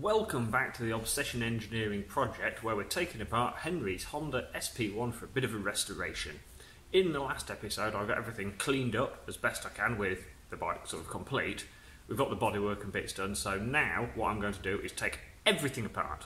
Welcome back to the Obsession Engineering project where we're taking apart Henry's Honda SP1 for a bit of a restoration. In the last episode I got everything cleaned up as best I can with the bike sort of complete. We've got the bodywork and bits done, so now what I'm going to do is take everything apart.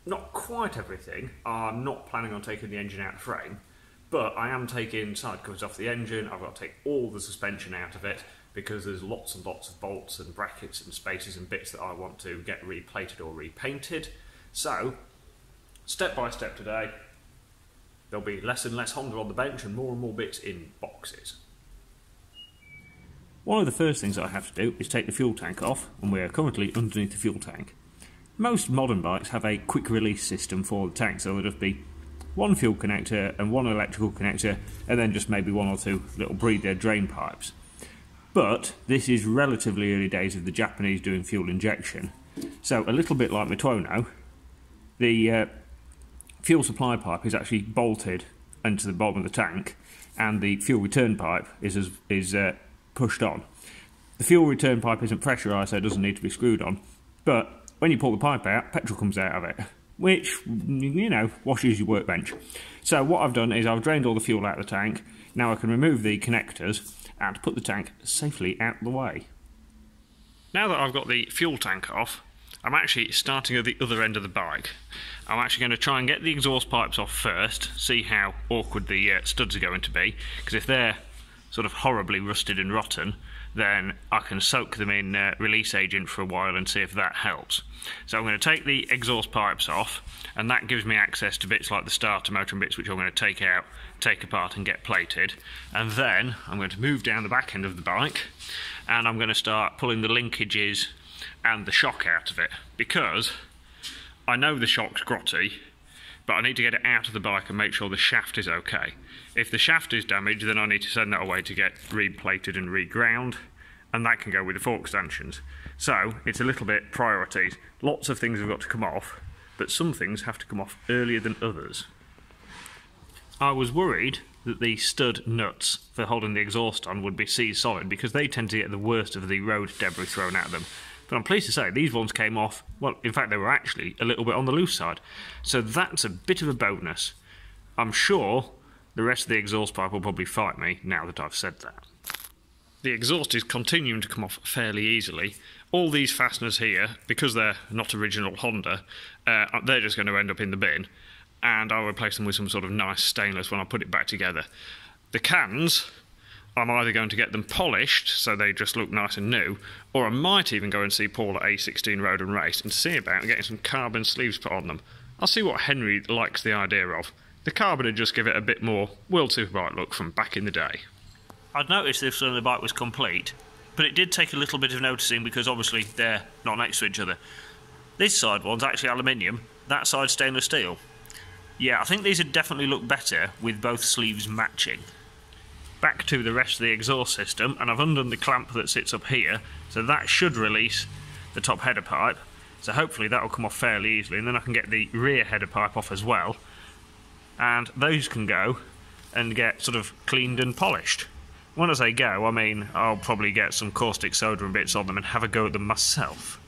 Not quite everything, I'm not planning on taking the engine out of the frame, but I am taking side covers off the engine. I've got to take all the suspension out of it because there's lots and lots of bolts and brackets and spaces and bits that I want to get replated or repainted. So, step by step today, there'll be less and less Honda on the bench and more bits in boxes. One of the first things I have to do is take the fuel tank off, and we are currently underneath the fuel tank. Most modern bikes have a quick release system for the tank, so there'll just be one fuel connector and one electrical connector, and then just maybe one or two little breather drain pipes. But this is relatively early days of the Japanese doing fuel injection, so a little bit like my Tuono, the fuel supply pipe is actually bolted into the bottom of the tank, and the fuel return pipe is pushed on. The fuel return pipe isn't pressurised, so it doesn't need to be screwed on, but when you pull the pipe out, petrol comes out of it, which, you know, washes your workbench. So what I've done is I've drained all the fuel out of the tank. Now I can remove the connectors and put the tank safely out of the way. Now that I've got the fuel tank off, I'm actually starting at the other end of the bike. I'm actually going to try and get the exhaust pipes off first, see how awkward the studs are going to be, because if they're sort of horribly rusted and rotten, then I can soak them in release agent for a while and see if that helps. So I'm going to take the exhaust pipes off, and that gives me access to bits like the starter motor and bits which I'm going to take out, take apart and get plated. And then I'm going to move down the back end of the bike, and I'm going to start pulling the linkages and the shock out of it, because I know the shock's grotty, but I need to get it out of the bike and make sure the shaft is okay. If the shaft is damaged, then I need to send that away to get replated and reground, and that can go with the fork stanchions. So it's a little bit priorities. Lots of things have got to come off, but some things have to come off earlier than others. I was worried that the stud nuts for holding the exhaust on would be seized solid, because they tend to get the worst of the road debris thrown at them. But I'm pleased to say these ones came off, well, in fact they were actually a little bit on the loose side. So that's a bit of a bonus. I'm sure the rest of the exhaust pipe will probably fight me now that I've said that. The exhaust is continuing to come off fairly easily. All these fasteners here, because they're not original Honda, they're just going to end up in the bin, and I'll replace them with some sort of nice stainless when I put it back together. The cans, I'm either going to get them polished so they just look nice and new, or I might even go and see Paul at A16 Road and Race and see about getting some carbon sleeves put on them. I'll see what Henry likes the idea of. The carbon would just give it a bit more World Superbike look from back in the day. I'd noticed this when the bike was complete, but it did take a little bit of noticing because obviously they're not next to each other. This side one's actually aluminium, that side's stainless steel. Yeah, I think these would definitely look better with both sleeves matching. Back to the rest of the exhaust system, and I've undone the clamp that sits up here, so that should release the top header pipe, so hopefully that will come off fairly easily, and then I can get the rear header pipe off as well, and those can go and get sort of cleaned and polished. When I say go, I mean I'll probably get some caustic soda and bits on them and have a go at them myself.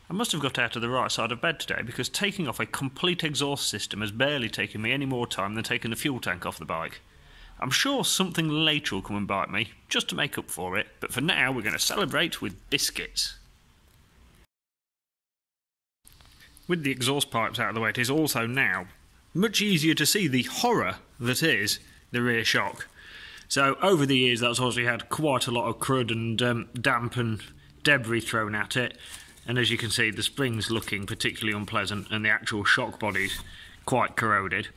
I must have got out of the right side of bed today, because taking off a complete exhaust system has barely taken me any more time than taking the fuel tank off the bike. I'm sure something later will come and bite me, just to make up for it, but for now we're going to celebrate with biscuits. With the exhaust pipes out of the way, it is also now much easier to see the horror that is the rear shock. So over the years that's obviously had quite a lot of crud and damp and debris thrown at it, and as you can see the spring's looking particularly unpleasant and the actual shock body's quite corroded.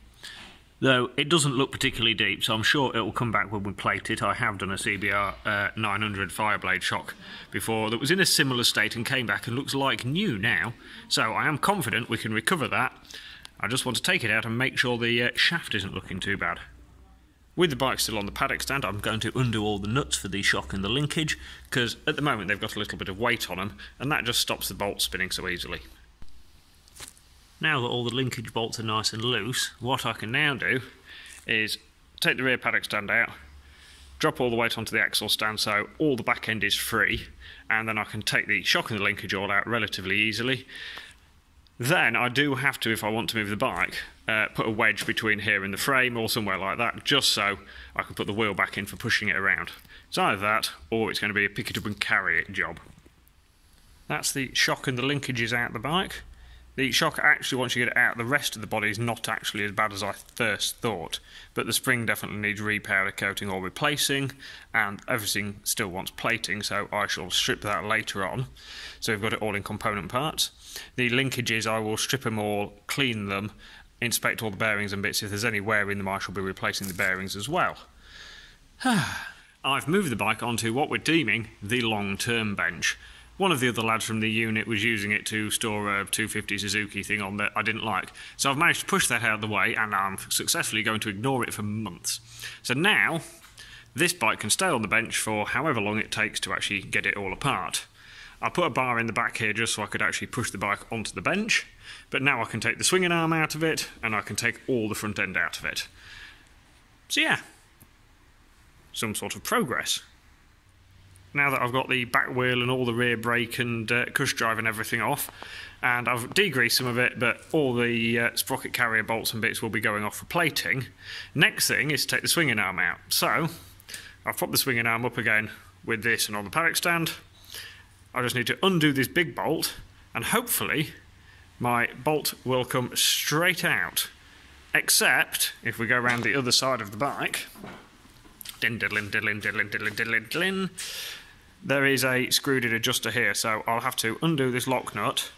Though it doesn't look particularly deep, so I'm sure it will come back when we plate it. I have done a CBR 900 Fireblade shock before that was in a similar state and came back and looks like new now. So I am confident we can recover that. I just want to take it out and make sure the shaft isn't looking too bad. With the bike still on the paddock stand, I'm going to undo all the nuts for the shock and the linkage, because at the moment they've got a little bit of weight on them, and that just stops the bolts spinning so easily. Now that all the linkage bolts are nice and loose, what I can now do is take the rear paddock stand out, drop all the weight onto the axle stand so all the back end is free, and then I can take the shock and the linkage all out relatively easily. Then I do have to, if I want to move the bike, put a wedge between here and the frame or somewhere like that, just so I can put the wheel back in for pushing it around. It's either that, or it's going to be a pick it up and carry it job. That's the shock and the linkages out the bike. The shock, actually, once you get it out, the rest of the body is not actually as bad as I first thought, but the spring definitely needs repowder coating or replacing, and everything still wants plating, so I shall strip that later on. So we've got it all in component parts. The linkages, I will strip them all, clean them, inspect all the bearings and bits. If there's any wear in them, I shall be replacing the bearings as well. I've moved the bike onto what we're deeming the long-term bench. One of the other lads from the unit was using it to store a 250 Suzuki thing on that I didn't like. So I've managed to push that out of the way, and I'm successfully going to ignore it for months. So now, this bike can stay on the bench for however long it takes to actually get it all apart. I put a bar in the back here just so I could actually push the bike onto the bench, but now I can take the swinging arm out of it, and I can take all the front end out of it. So yeah, some sort of progress. Now that I've got the back wheel and all the rear brake and cush drive and everything off, and I've degreased some of it, but all the sprocket carrier bolts and bits will be going off for plating. Next thing is to take the swinging arm out. So I've popped the swinging arm up again with this and on the paddock stand. I just need to undo this big bolt, and hopefully my bolt will come straight out. Except if we go around the other side of the bike, there is a screwed-in adjuster here, so I'll have to undo this lock nut,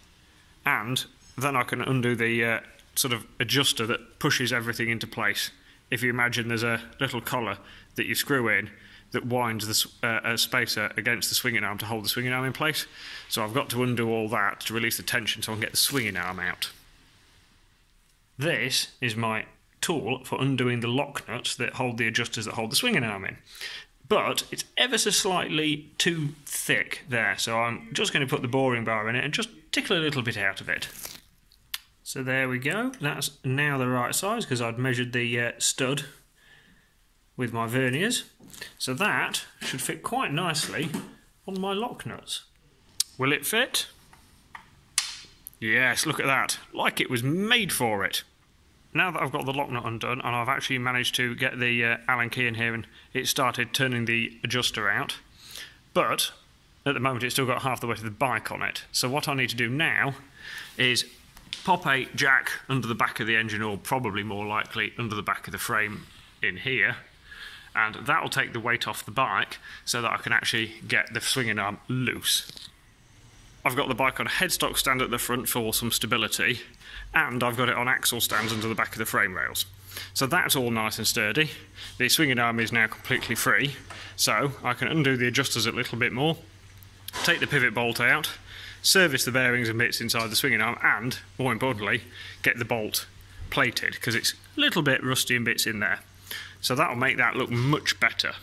and then I can undo the sort of adjuster that pushes everything into place. If you imagine there's a little collar that you screw in that winds the spacer against the swinging arm to hold the swinging arm in place. So I've got to undo all that to release the tension so I can get the swinging arm out. This is my tool for undoing the lock nuts that hold the adjusters that hold the swinging arm in. But it's ever so slightly too thick there, so I'm just going to put the boring bar in it and just tickle a little bit out of it. So there we go. That's now the right size because I'd measured the stud with my verniers. So that should fit quite nicely on my lock nuts. Will it fit? Yes, look at that. Like it was made for it. Now that I've got the lock nut undone and I've actually managed to get the Allen key in here and it started turning the adjuster out, but at the moment it's still got half the weight of the bike on it. So what I need to do now is pop a jack under the back of the engine, or probably more likely under the back of the frame in here, and that will take the weight off the bike so that I can actually get the swinging arm loose. I've got the bike on a headstock stand at the front for some stability, and I've got it on axle stands under the back of the frame rails. So that's all nice and sturdy. The swinging arm is now completely free, so I can undo the adjusters a little bit more, take the pivot bolt out, service the bearings and bits inside the swinging arm, and, more importantly, get the bolt plated, because it's a little bit rusty and bits in there. So that'll make that look much better.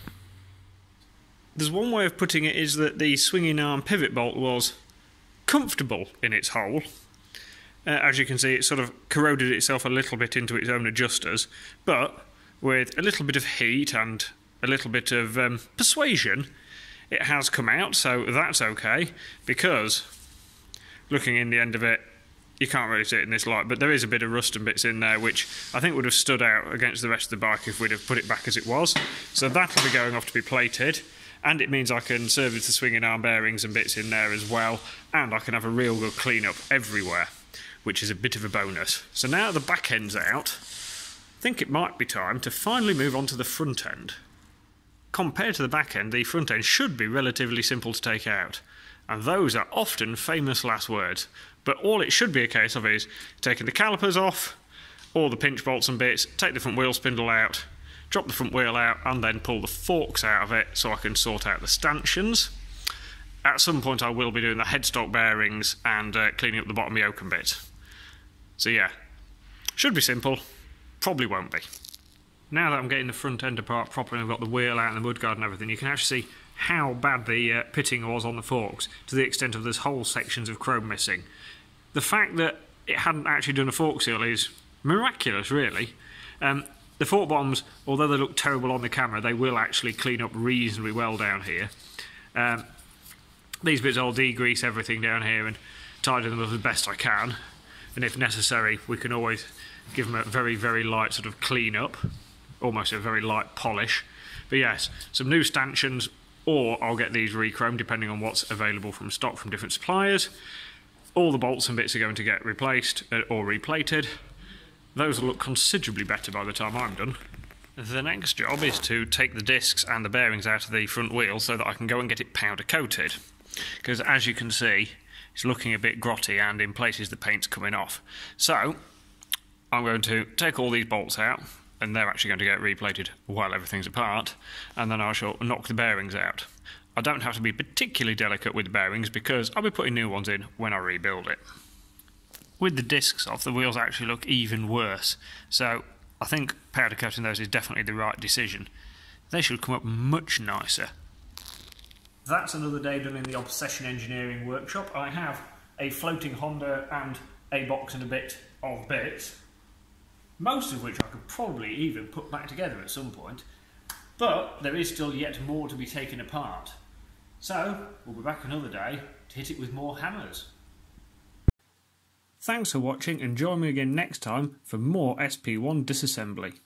There's one way of putting it is that the swinging arm pivot bolt was comfortable in its hole. As you can see, it sort of corroded itself a little bit into its own adjusters, but with a little bit of heat and a little bit of persuasion, it has come out, so that's okay, because looking in the end of it, you can't really see it in this light, but there is a bit of rust and bits in there which I think would have stood out against the rest of the bike if we'd have put it back as it was. So that'll be going off to be plated, and it means I can service the swinging arm bearings and bits in there as well, and I can have a real good clean up everywhere, which is a bit of a bonus. So now the back end's out, I think it might be time to finally move on to the front end. Compared to the back end, the front end should be relatively simple to take out, and those are often famous last words. But all it should be a case of is taking the calipers off, all the pinch bolts and bits, take the front wheel spindle out, drop the front wheel out, and then pull the forks out of it so I can sort out the stanchions. At some point I will be doing the headstock bearings and cleaning up the bottom yoke and bit. So yeah, should be simple, probably won't be. Now that I'm getting the front end apart properly and I've got the wheel out and the mudguard and everything, you can actually see how bad the pitting was on the forks, to the extent of there's whole sections of chrome missing. The fact that it hadn't actually done a fork seal is miraculous, really. The fork bottoms, although they look terrible on the camera, they will actually clean up reasonably well down here. These bits I'll degrease everything down here and tidy them up as best I can, and if necessary we can always give them a very, very light sort of clean up, almost a very light polish. But yes, some new stanchions, or I'll get these re-chromed depending on what's available from stock from different suppliers. All the bolts and bits are going to get replaced or replated. Those will look considerably better by the time I'm done. The next job is to take the discs and the bearings out of the front wheel so that I can go and get it powder coated. Because as you can see, it's looking a bit grotty and in places the paint's coming off. So I'm going to take all these bolts out, and they're actually going to get replated while everything's apart, and then I shall knock the bearings out. I don't have to be particularly delicate with the bearings because I'll be putting new ones in when I rebuild it. With the discs off, the wheels actually look even worse, so I think powder coating those is definitely the right decision. They should come up much nicer. That's another day done in the Obsession Engineering workshop. I have a floating Honda and a box and a bit of bits, most of which I could probably even put back together at some point, but there is still yet more to be taken apart. So we'll be back another day to hit it with more hammers. Thanks for watching, and join me again next time for more SP1 disassembly.